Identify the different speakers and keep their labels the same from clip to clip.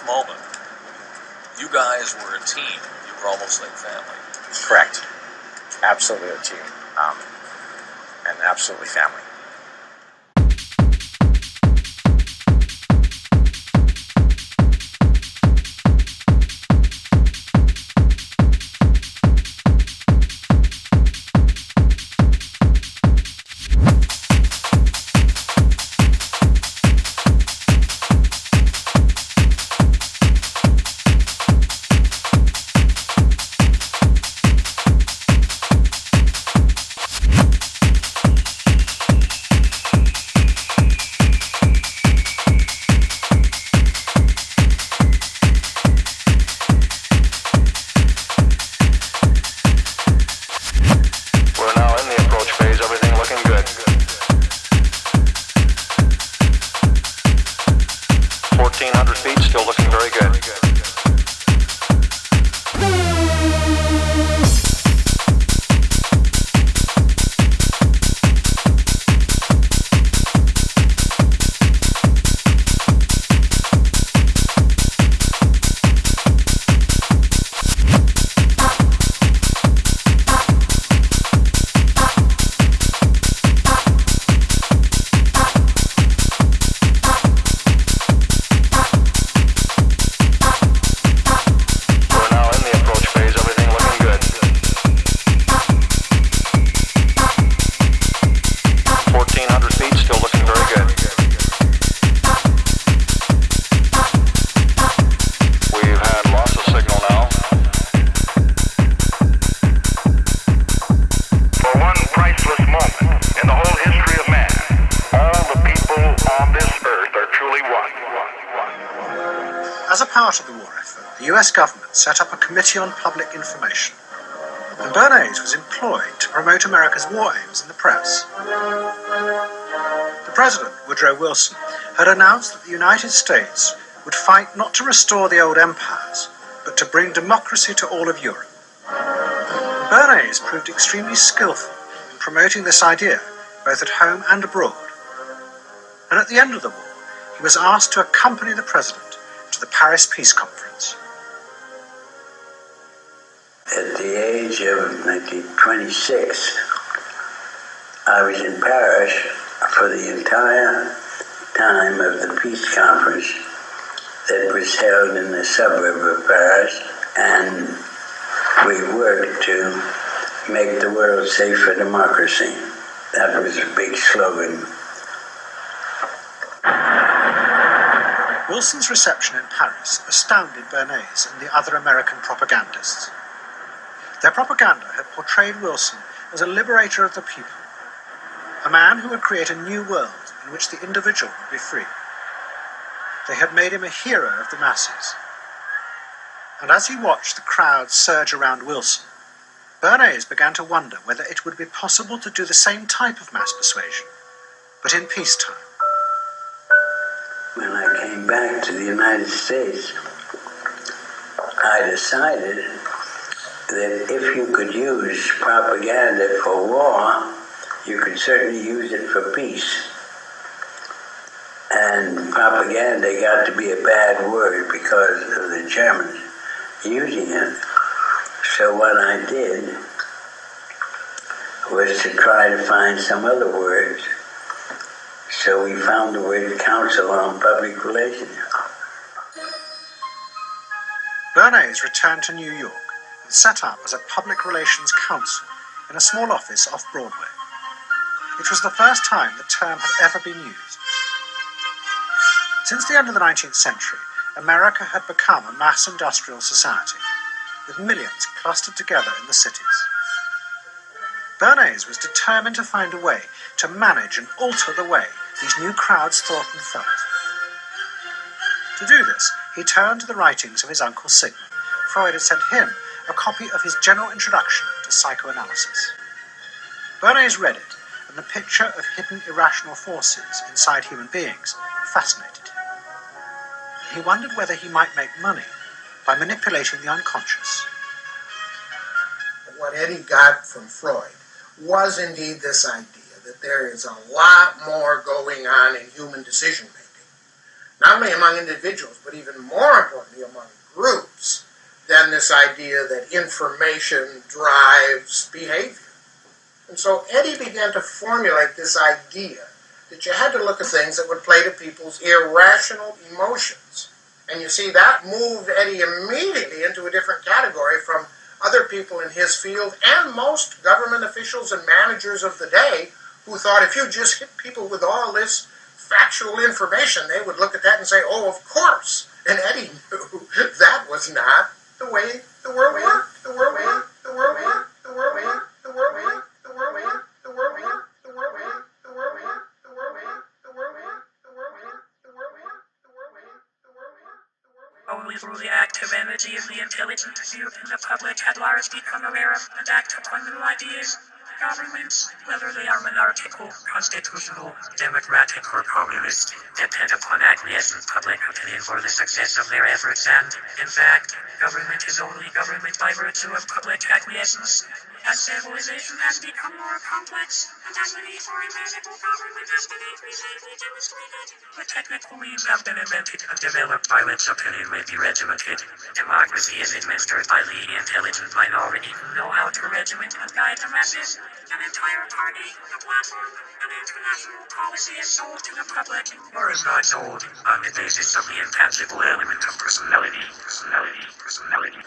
Speaker 1: moment, you guys were a team. You were almost like family.
Speaker 2: Correct. Absolutely a team. And absolutely family. As a part of the war effort, the US government set up a Committee on Public Information, and Bernays was employed to promote America's war aims in the press. The President, Woodrow Wilson, had announced that the United States would fight not to restore the old empires, but to bring democracy to all of Europe. Bernays proved extremely skillful in promoting this idea, both at home and abroad. And at the end of the war, he was asked to accompany the President to the Paris Peace Conference.
Speaker 3: At the age of 26, I was in Paris for the entire time of the peace conference that was held in the suburb of Paris, and we worked to make the world safe for democracy. That was a big slogan.
Speaker 2: Wilson's reception in Paris astounded Bernays and the other American propagandists. Their propaganda had portrayed Wilson as a liberator of the people, a man who would create a new world in which the individual would be free. They had made him a hero of the masses. And as he watched the crowd surge around Wilson, Bernays began to wonder whether it would be possible to do the same type of mass persuasion, but in peacetime.
Speaker 3: When I came back to the United States, I decided that if you could use propaganda for war, you could certainly use it for peace. And propaganda got to be a bad word because of the Germans using it. So what I did was to try to find some other words. So we found the word Council on Public Relations.
Speaker 2: Bernays returned to New York and set up as a public relations counsel in a small office off Broadway. It was the first time the term had ever been used. Since the end of the 19th century, America had become a mass industrial society, with millions clustered together in the cities. Bernays was determined to find a way to manage and alter the way these new crowds thought and felt. To do this, he turned to the writings of his uncle Sigmund. Freud had sent him a copy of his General Introduction to Psychoanalysis. Bernays read it, and the picture of hidden irrational forces inside human beings fascinated him. He wondered whether he might make money by manipulating the unconscious.
Speaker 4: What Eddie got from Freud was indeed this idea that there is a lot more going on in human decision-making not only among individuals, but even more importantly among groups, than this idea that information drives behavior. And so Eddie began to formulate this idea that you had to look at things that would play to people's irrational emotions. And you see, that moved Eddie immediately into a different category from other people in his field and most government officials and managers of the day who thought if you just hit people with all this factual information, they would look at that and say, oh, of course. And Eddie knew that was not the way the world worked. The world worked. The world worked. The world worked. The world worked. The world worked. The world worked. The world worked. The world worked. The world worked. The world worked. The world worked. The world worked. The world worked. The world worked.
Speaker 5: Only through the active energy of the intelligent field can the public at large become aware of and act upon new ideas. Governments, whether they are monarchical, constitutional, democratic, or communist, depend upon acquiescent public opinion for the success of their efforts and, in fact, government is only government by virtue of public acquiescence. As civilization has become more complex, and as the need for a radical government has been increasingly demonstrated, the technical means have been invented and developed by which opinion may be regimented. Democracy is administered by the intelligent minority who know how to regiment and guide the masses. An entire party, a platform, an international policy is sold to the public, or is not sold, on the basis of the intangible element of personality.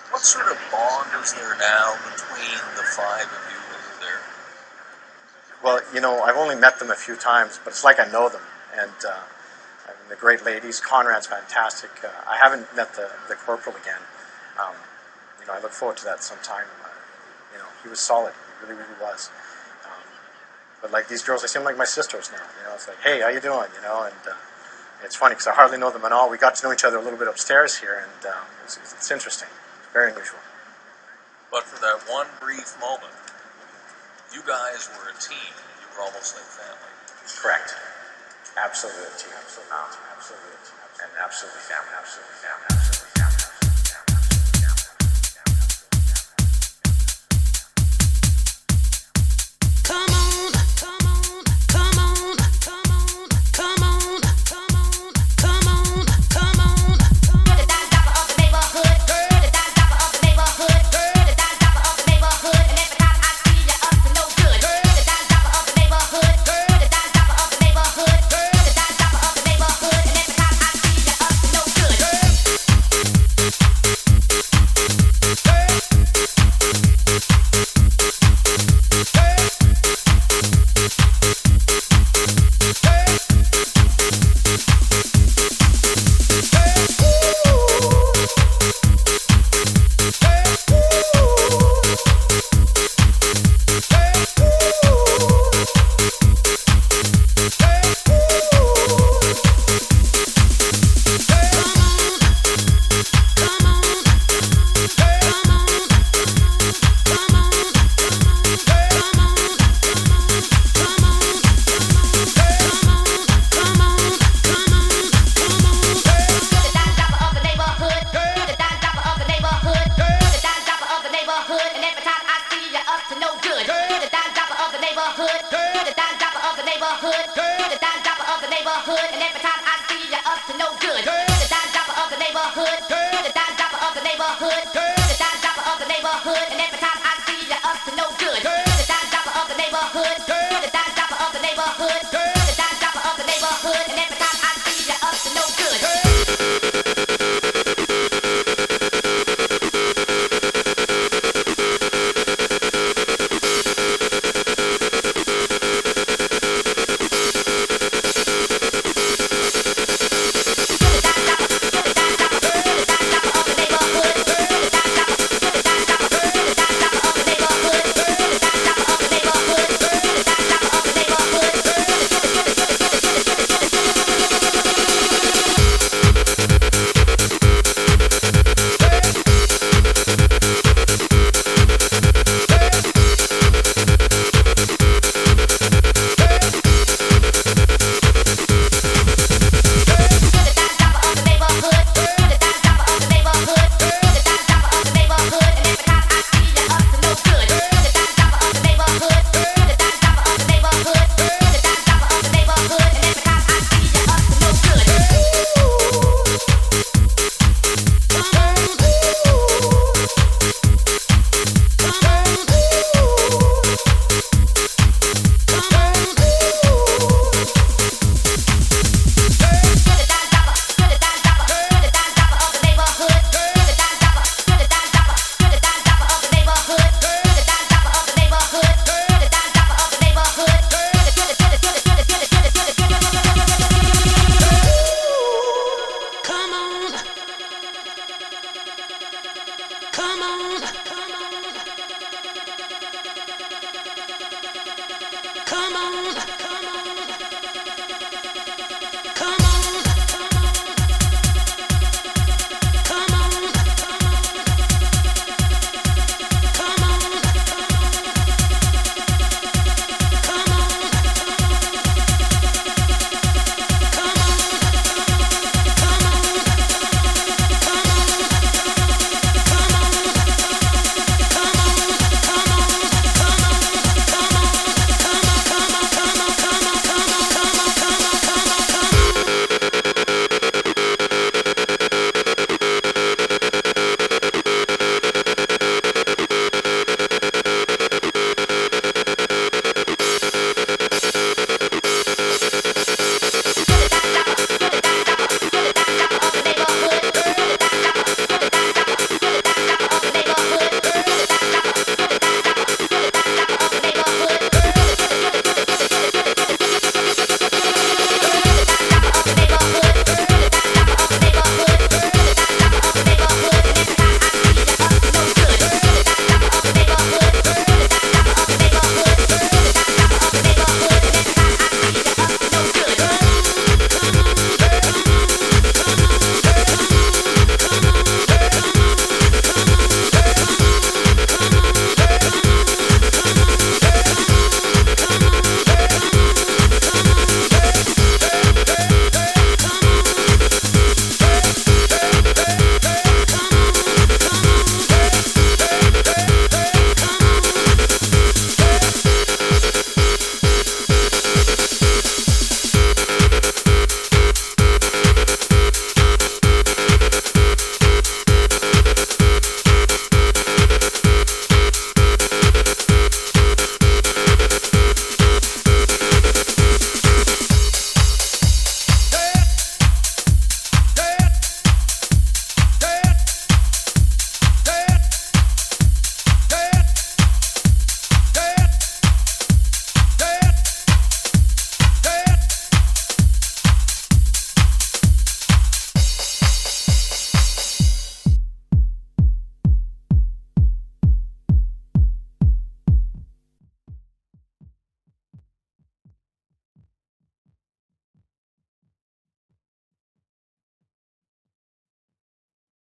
Speaker 1: What sort of bond is there now between the five of you over there?
Speaker 2: Well, you know, I've only met them a few times, but it's like I know them. And I mean, the great ladies, Conrad's fantastic. I haven't met the corporal again. You know, I look forward to that sometime. You know, he was solid. He really, really was. But like these girls, they seem like my sisters now. You know, it's like, hey, how you doing? You know, and it's funny because I hardly know them at all. We got to know each other a little bit upstairs here, and it's interesting. It's very unusual.
Speaker 1: But for that one brief moment, you guys were a team. You were almost like family.
Speaker 2: Correct. Absolutely a team. Absolutely a team. And absolutely family. Absolutely family. Absolutely family.
Speaker 5: Come on.